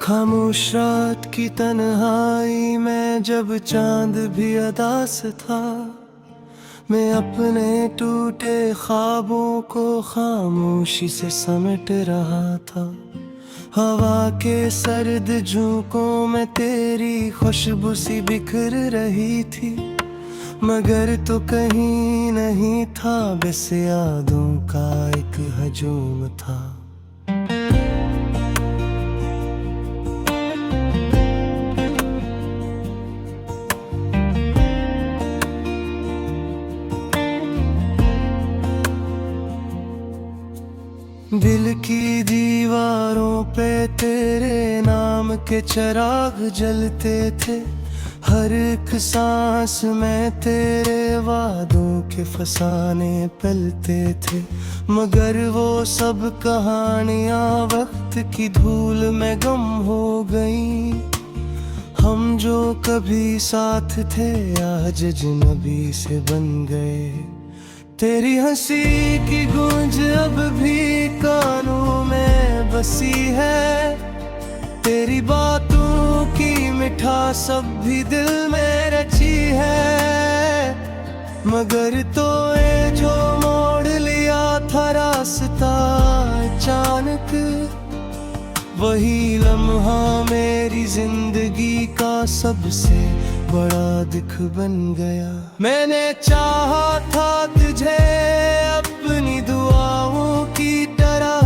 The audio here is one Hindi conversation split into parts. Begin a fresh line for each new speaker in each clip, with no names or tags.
खामोश रात की तन्हाई में जब चांद भी अदास था, मैं अपने टूटे ख्वाबों को खामोशी से समेट रहा था। हवा के सर्द झोंकों में तेरी खुशबू सी बिखर रही थी, मगर तो कहीं नहीं था, बस यादों का एक हजूम था। दिल की दीवारों पे तेरे नाम के चिराग जलते थे, हर एक सांस में तेरे वादों के फसाने पलते थे। मगर वो सब कहानियां वक्त की धूल में गम हो गई। हम जो कभी साथ थे आज अजनबी से बन गए। तेरी हंसी की गूंज अब भी कानों में बसी है, तेरी बातों की मिठास अब भी दिल में रची है। मगर तो ये जो मोड़ लिया था रास्ता अचानक, वही लम्हा मेरी जिंदगी का सबसे बड़ा दुख बन गया। मैंने चाहा था तुझे अपनी दुआओं की तरह,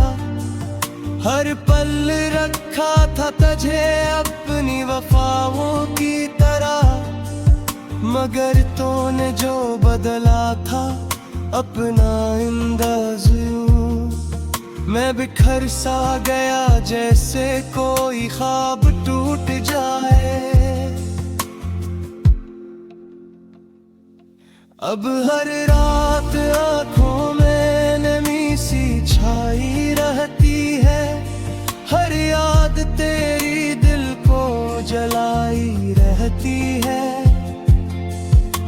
हर पल रखा था तुझे अपनी वफाओं की तरह। मगर तूने जो बदला था अपना अंदाज, मैं बिखर सा गया जैसे कोई ख्वाब टूट जाए। अब हर रात आँखों में नमी सी छाई रहती है, हर याद तेरी दिल को जलाई रहती है।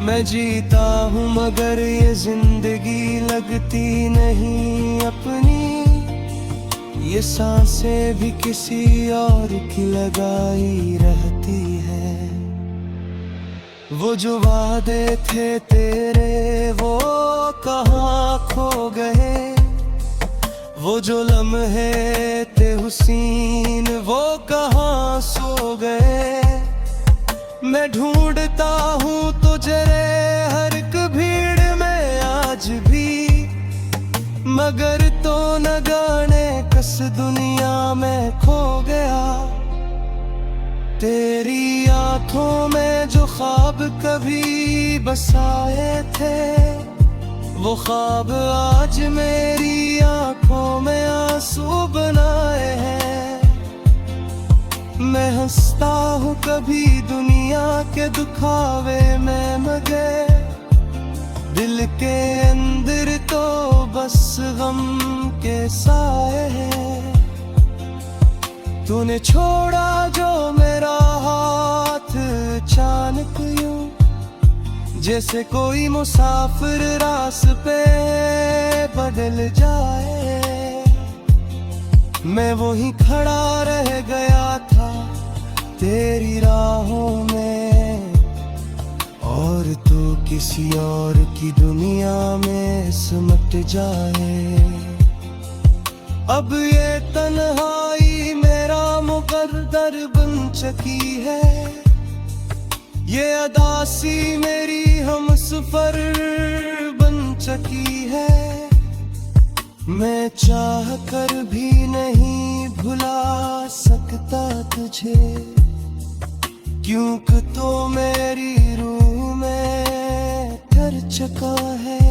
मैं जीता हूँ मगर ये जिंदगी लगती नहीं अपनी, ये सांसें भी किसी और की लगाई रहती है। वो जो वादे थे तेरे वो कहाँ खो गए, वो जो लम्हे थे हुसीन वो कहाँ सो गए। मैं ढूंढता हूँ तुझे हर एक भीड़ में आज भी, मगर तो न जाने किस दुनिया में खो गया। तेरी आंखों में जो ख्वाब कभी बसाए थे, वो ख्वाब आज मेरी आंखों में आंसू बनाए हैं। मैं हंसता हूँ कभी दुनिया के दुखावे में, मगर दिल के अंदर तो बस गम के साए हैं। तूने छोड़ा जो मेरा हाथ अचानक यूं, जैसे कोई मुसाफिर रास्ते बदल जाए। मैं वहीं खड़ा रह गया था तेरी राहों में, और तू किसी और की दुनिया में सिमट जाए। अब ये तन्हाई मेरा मुकद्दर बन चुकी है, ये अदासी मेरी हमसफर बन चुकी है। मैं चाह कर भी नहीं भुला सकता तुझे, क्योंकि तो मेरी रूह में ठहर चुका है।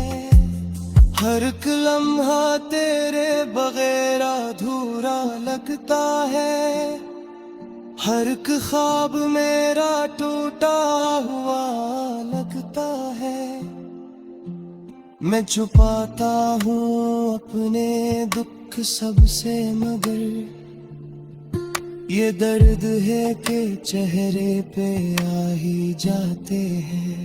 हर एक लम्हा तेरे बगैर अधूरा लगता है, हर एक ख्वाब मेरा टूटा हुआ लगता है। मैं छुपाता हूँ अपने दुख सबसे, मगर ये दर्द है कि चेहरे पे आ ही जाते हैं।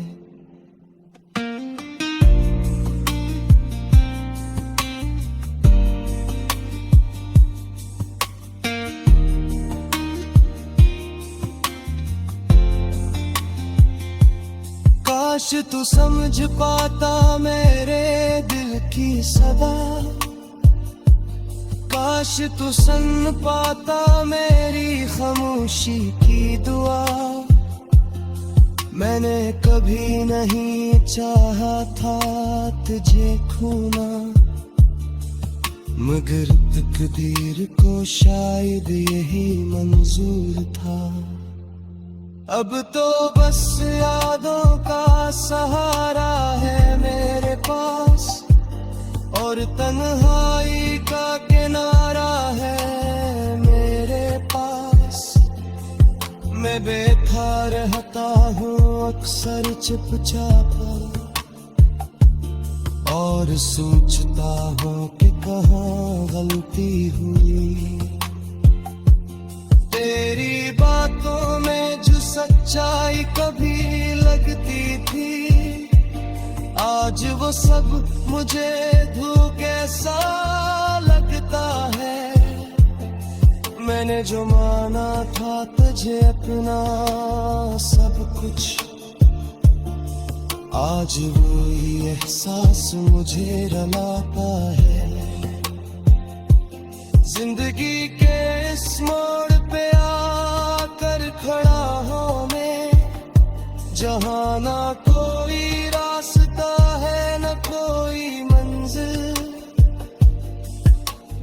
तू समझ पाता मेरे दिल की सदा, काश तू सुन पाता मेरी खामोशी की दुआ। मैंने कभी नहीं चाहा था तुझे खोना, मगर तकदीर को शायद यही मंजूर था। अब तो बस यादों का सहारा है मेरे पास, और तन्हाई का किनारा है मेरे पास। मैं बैठा रहता हूँ अक्सर चुपचाप, और सोचता हूँ कि कहाँ गलती हुई। तेरी बातों में जो सच्चाई कभी लगती थी, आज वो सब मुझे धोखे सा लगता है। मैंने जो माना था तुझे अपना सब कुछ, आज वही एहसास मुझे रुलाता है। जिंदगी के इस मोड़ पे आकर खड़ा हूँ मैं, जहाँ ना कोई रास्ता है न कोई मंजिल।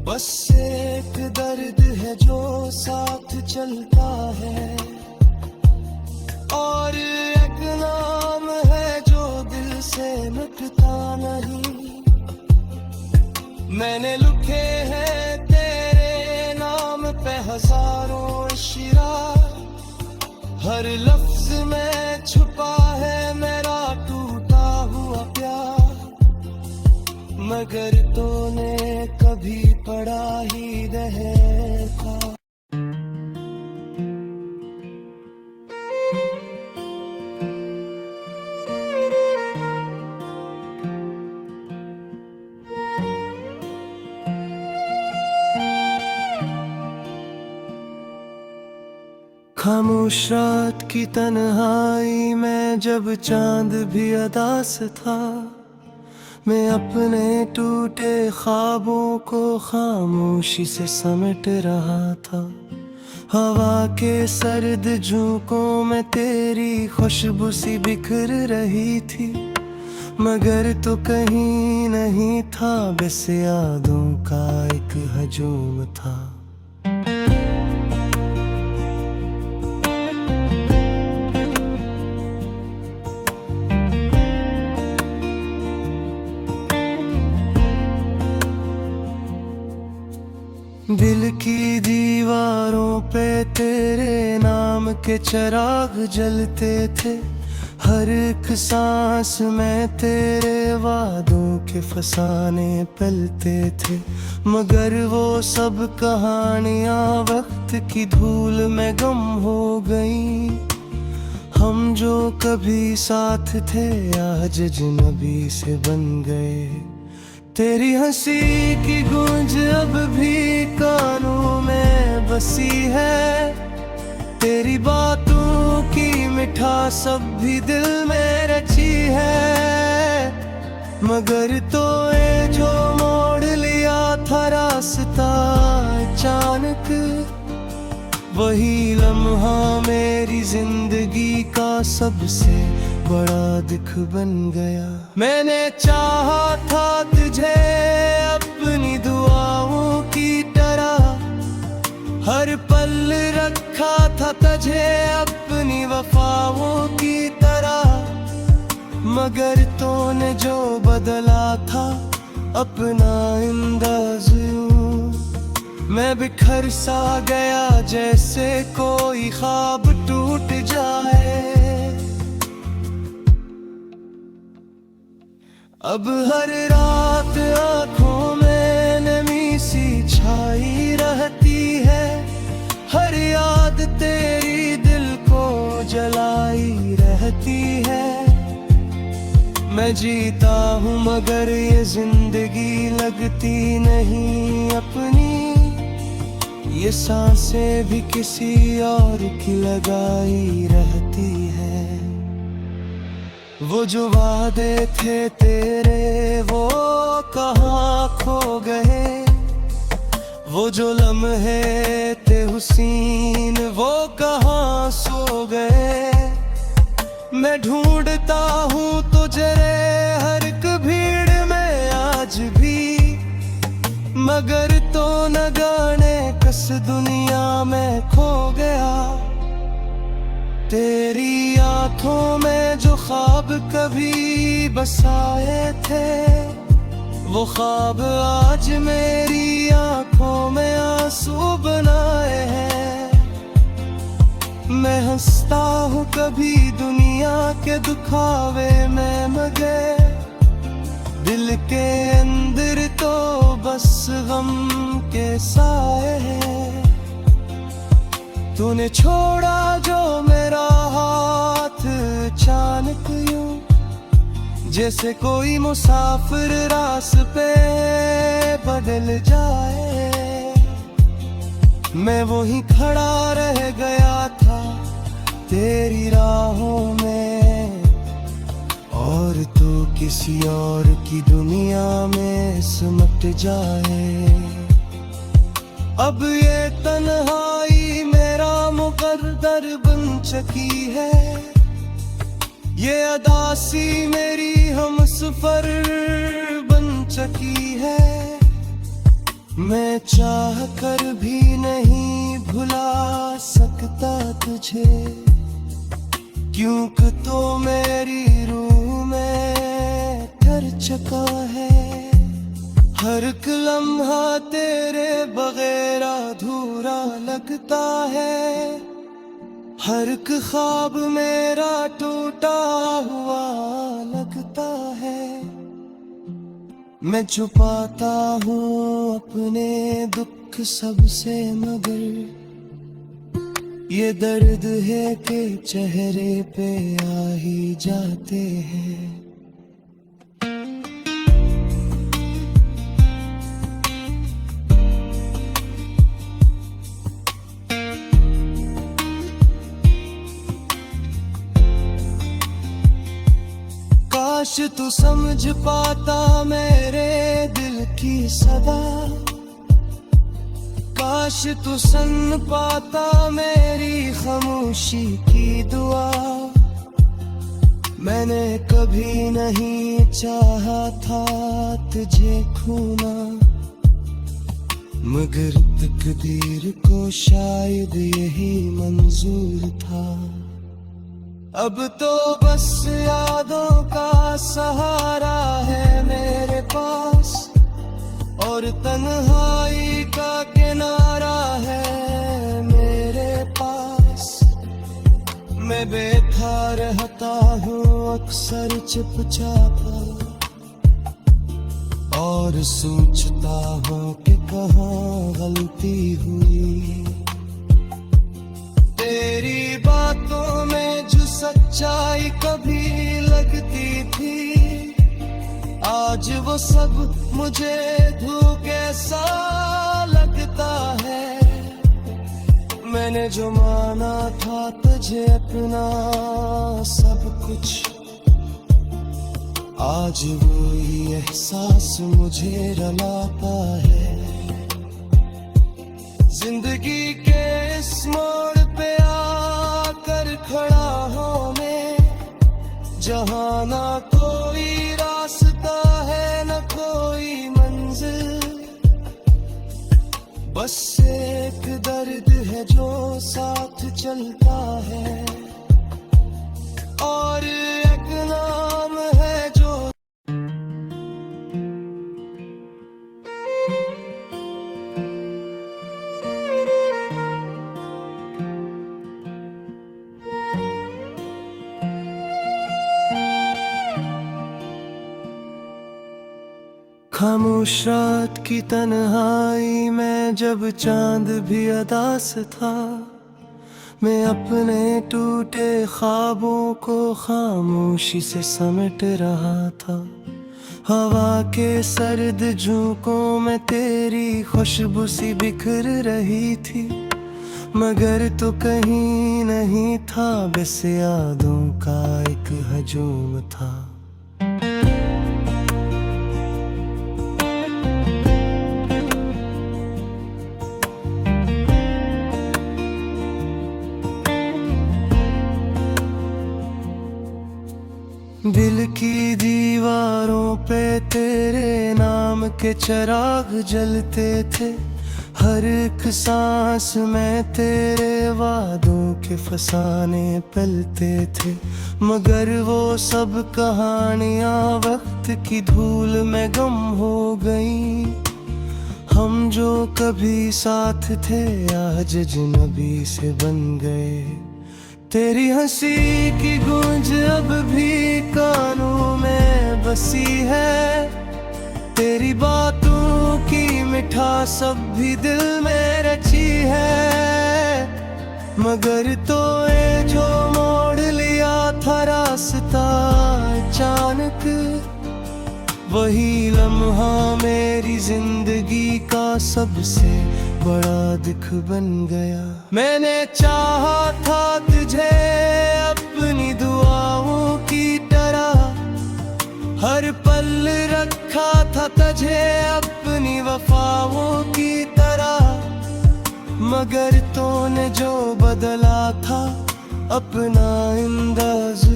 बस एक दर्द है जो साथ चलता है, और एक नाम है जो दिल से मिटता नहीं। मैंने लिखे हैं तेरे नाम पे हजारों इशारा, हर लफ्ज में छुपा है मेरा टूटा हुआ प्यार। मगर तूने कभी पढ़ा ही देखा। खामोश रात की तन्हाई में जब चांद भी अदास था, मैं अपने टूटे ख्वाबों को खामोशी से समेट रहा था। हवा के सर्द झोंकों में तेरी खुशबू सी बिखर रही थी, मगर तो कहीं नहीं था, बस यादों का एक हजूम था। दिल की दीवारों पे तेरे नाम के चिराग जलते थे, हर एक सांस में तेरे वादों के फसाने पलते थे। मगर वो सब कहानियां वक्त की धूल में गम हो गई। हम जो कभी साथ थे आज अजनबी से बन गए। तेरी हंसी की गूंज अब भी कानों में बसी है, तेरी बातों की मिठास अब भी दिल में रची है। मगर तो ये जो मोड़ लिया था रास्ता अचानक, वही लम्हा मेरी जिंदगी का सबसे बड़ा दुख बन गया। मैंने चाहा था तुझे अपनी दुआओं की तरह, हर पल रखा था तुझे अपनी वफाओं की तरह। मगर तूने जो बदला था अपना अंदाज, मैं बिखर सा गया जैसे कोई ख्वाब टूट जाए। अब हर रात आँखों में नमी सी छाई रहती है, हर याद तेरी दिल को जलाई रहती है। मैं जीता हूँ मगर ये जिंदगी लगती नहीं अपनी, ये सांसें भी किसी और की लगाई रहती है। वो जो वादे थे तेरे वो कहाँ खो गए, वो जो लम्हे थे हुसीन वो कहाँ सो गए। मैं ढूंढता हूँ तुझे हर एक भीड़ में आज भी, मगर तो न जाने किस दुनिया में खो गया। तेरी आंखों में जो ख्वाब कभी बसाए थे, वो ख्वाब आज मेरी आंखों में आंसू बनाए हैं। मैं हंसता हूँ कभी दुनिया के दुखावे में, मगर दिल के अंदर तो बस गम के साए हैं। तूने छोड़ा जो मेरा हाथ अचानक यूं, जैसे कोई मुसाफिर रास्ते बदल जाए। मैं वहीं खड़ा रह गया था तेरी राहों में, और तू किसी और की दुनिया में सिमट जाए। अब ये तन्हाई मेरा मुकद्दर बन चुकी है, ये अदासी मेरी हमसफर बन चुकी है। मैं चाह कर भी नहीं भुला सकता तुझे, क्योंकि तो मेरी रूह में ठहर चुका है। हर एक लम्हा तेरे बगैर अधूरा लगता है, हर एक ख्वाब मेरा टूटा हुआ लगता है। मैं छुपाता हूँ अपने दुख सबसे, मगर ये दर्द है कि चेहरे पे आ ही जाते हैं। काश तू समझ पाता मेरे दिल की सदा, काश तू सुन पाता मेरी खामोशी की दुआ। मैंने कभी नहीं चाहा था तुझे खोना, मगर तकदीर को शायद यही मंजूर था। अब तो बस यादों का सहारा है मेरे पास, और तन्हाई का किनारा है मेरे पास। मैं बैठा रहता हूँ अक्सर चुपचाप, और सोचता हूँ कि कहाँ गलती हुई। तेरी बातों में जो सच्चाई कभी लगती थी, आज वो सब मुझे धोखे सा लगता है। मैंने जो माना था तुझे अपना सब कुछ, आज वो ही एहसास मुझे रुलाता है। जिंदगी के इस मोड़ पे आकर खड़ा हूँ मैं, जहाँ ना कोई रास्ता है न कोई मंजिल, बस एक दर्द है जो साथ चलता है, और एक नाम है जो खामोश रात की तन्हाई में जब चांद भी अदास था, मैं अपने टूटे ख्वाबों को खामोशी से समेट रहा था। हवा के सर्द झोंकों में तेरी खुशबू सी बिखर रही थी, मगर तो कहीं नहीं था, बस यादों का एक हजूम था। दिल की दीवारों पे तेरे नाम के चिराग जलते थे, हर एक सांस में तेरे वादों के फसाने पलते थे। मगर वो सब कहानियां वक्त की धूल में गम हो गई। हम जो कभी साथ थे आज अजनबी से बन गए। तेरी हंसी की गूंज अब भी कानों में बसी है, तेरी बातों की मिठास अब भी दिल में रची है। मगर तो ये जो मोड़ लिया था रास्ता अचानक, वही लम्हा मेरी जिंदगी का सबसे बड़ा दुख बन गया। मैंने चाहा था तुझे अपनी दुआओं की तरह, हर पल रखा था तुझे अपनी वफाओं की तरह। मगर तूने जो बदला था अपना अंदाज,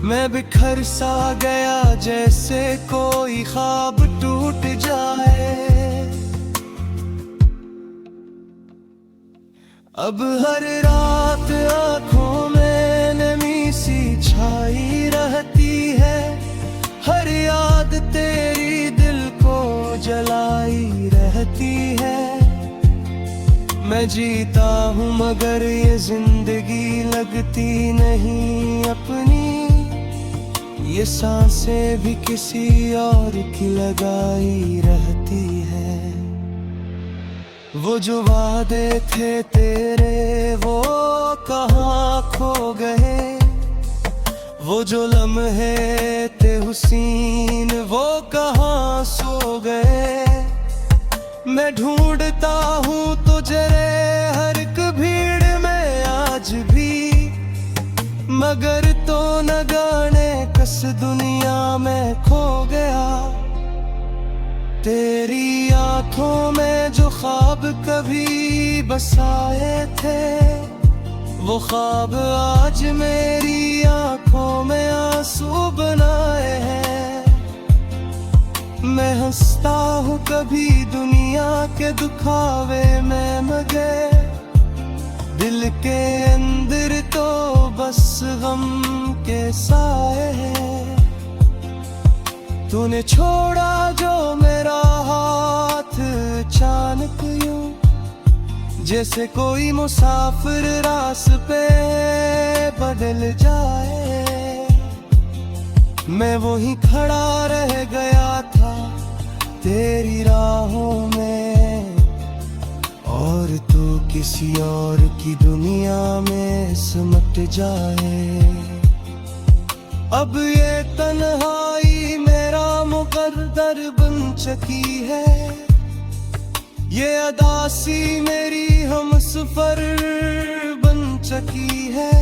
मैं बिखर सा गया जैसे कोई ख्वाब टूट जाए। अब हर रात आँखों में नमी सी छाई रहती है, हर याद तेरी दिल को जलाई रहती है। मैं जीता हूँ मगर ये जिंदगी लगती नहीं अपनी, ये सांसें भी किसी और की लगाई रहती है। वो जो वादे थे तेरे वो कहाँ खो गए, वो जो लम्हे थे हुसीन वो कहाँ सो गए। मैं ढूंढता हूँ तुझे हर एक भीड़ में आज भी, मगर तो न जाने किस दुनिया में खो गया। तेरी आंखों में जो ख्वाब कभी बसाए थे, वो ख्वाब आज मेरी आंखों में आंसू बनाए हैं। मैं हंसता हूँ कभी दुनिया के दुखावे में, मगर दिल के अंदर तो बस गम के साए हैं। तूने छोड़ा जो मेरा हाथ अचानक यूं, जैसे कोई मुसाफिर रास्ते बदल जाए। मैं वहीं खड़ा रह गया था तेरी राहों में, और तू किसी और की दुनिया में सिमट जाए। अब ये तन्हाई मेरा मुकद्दर बन चुकी है, ये अदासी मेरी हमसफर बन चुकी है।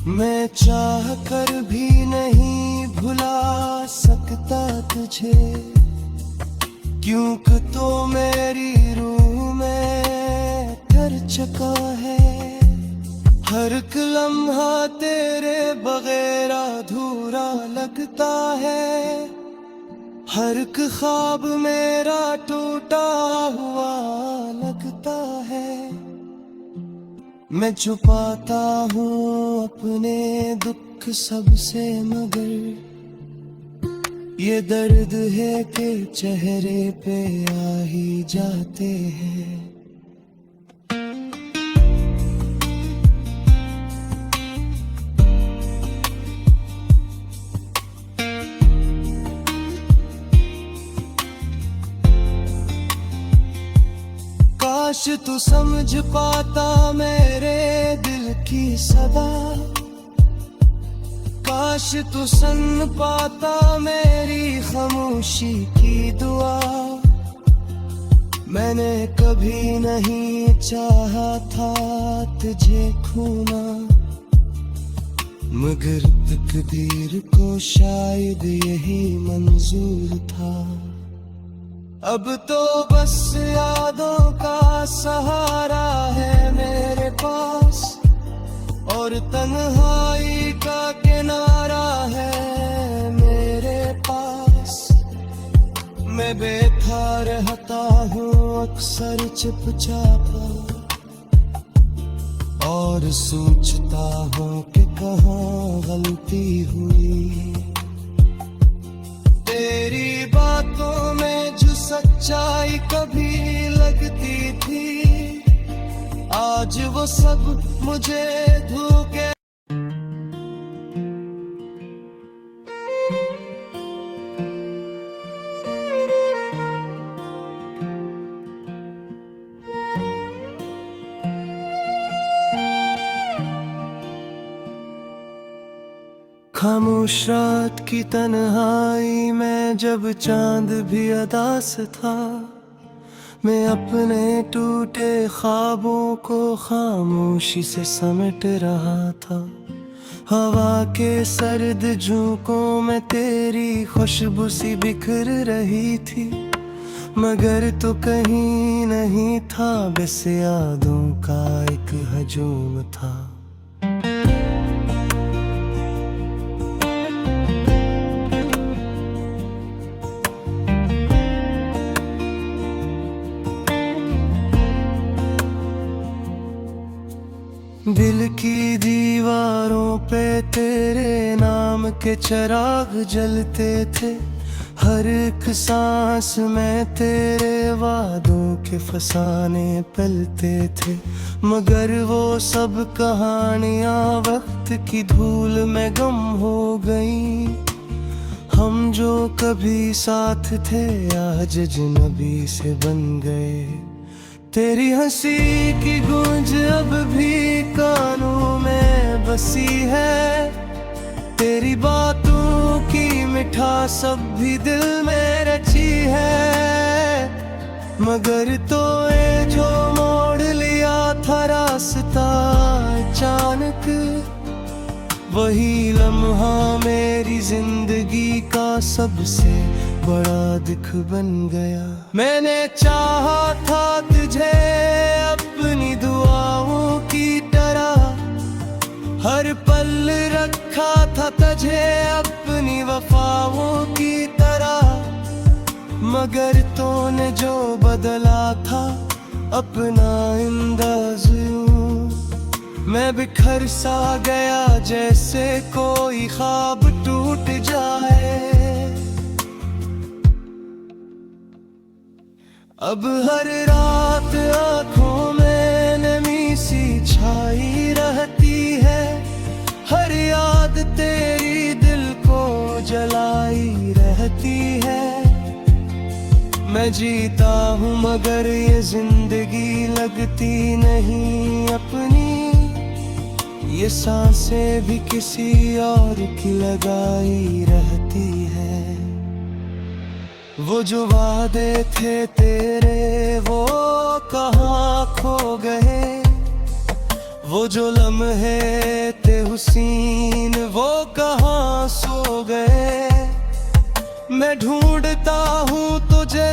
मैं चाह कर भी नहीं भुला सकता तुझे, क्योंकि तो मेरी रूह में कर चुका है। हर एक लम्हा तेरे बगैर अधूरा लगता है, हर एक ख्वाब मेरा टूटा हुआ लगता है। मैं छुपाता हूँ अपने दुख सबसे, मगर ये दर्द है कि चेहरे पे आ ही जाते हैं। काश तू समझ पाता मेरे दिल की सदा, काश तू सुन पाता मेरी खामोशी की दुआ। मैंने कभी नहीं चाहा था तुझे खोना, मगर तकदीर को शायद यही मंजूर था। अब तो बस यादों का सहारा है मेरे पास, और तन्हाई का किनारा है मेरे पास। मैं बैठा रहता हूँ अक्सर चुपचाप, और सोचता हूँ कि कहाँ गलती हुई। तेरी बातों में जो सच्चाई कभी लगती थी, आज वो सब मुझे धोखे। खामोश रात की तन्हाई में जब चांद भी अदास था, मैं अपने टूटे ख्वाबों को खामोशी से समेट रहा था। हवा के सर्द झोंकों में तेरी खुशबू सी बिखर रही थी, मगर तो कहीं नहीं था, बस यादों का एक हजूम था। दिल की दीवारों पे तेरे नाम के चिराग जलते थे, हर एक सांस में तेरे वादों के फसाने पलते थे। मगर वो सब कहानियां वक्त की धूल में गम हो गई। हम जो कभी साथ थे आज अजनबी से बन गए। तेरी हंसी की गूंज अब भी कानों में बसी है, तेरी बातों की मिठास अब भी दिल में रची है। मगर तो ये जो मोड़ लिया था रास्ता अचानक, वही लम्हा मेरी जिंदगी का सबसे बड़ा दुख बन गया। मैंने चाहा था तुझे अपनी दुआओं की तरह, हर पल रखा था तुझे अपनी वफाओं की तरह। मगर तूने जो बदला था अपना अंदाज, मैं बिखर सा गया जैसे कोई ख्वाब टूट जाए। अब हर रात आँखों में नमी सी छाई रहती है, हर याद तेरी दिल को जलाई रहती है। मैं जीता हूँ मगर ये जिंदगी लगती नहीं अपनी, ये सांसें भी किसी और की लगाई रहती है। वो जो वादे थे तेरे वो कहाँ खो गए, वो जो लम्हे थे हुसीन वो कहाँ सो गए। मैं ढूंढता हूँ तुझे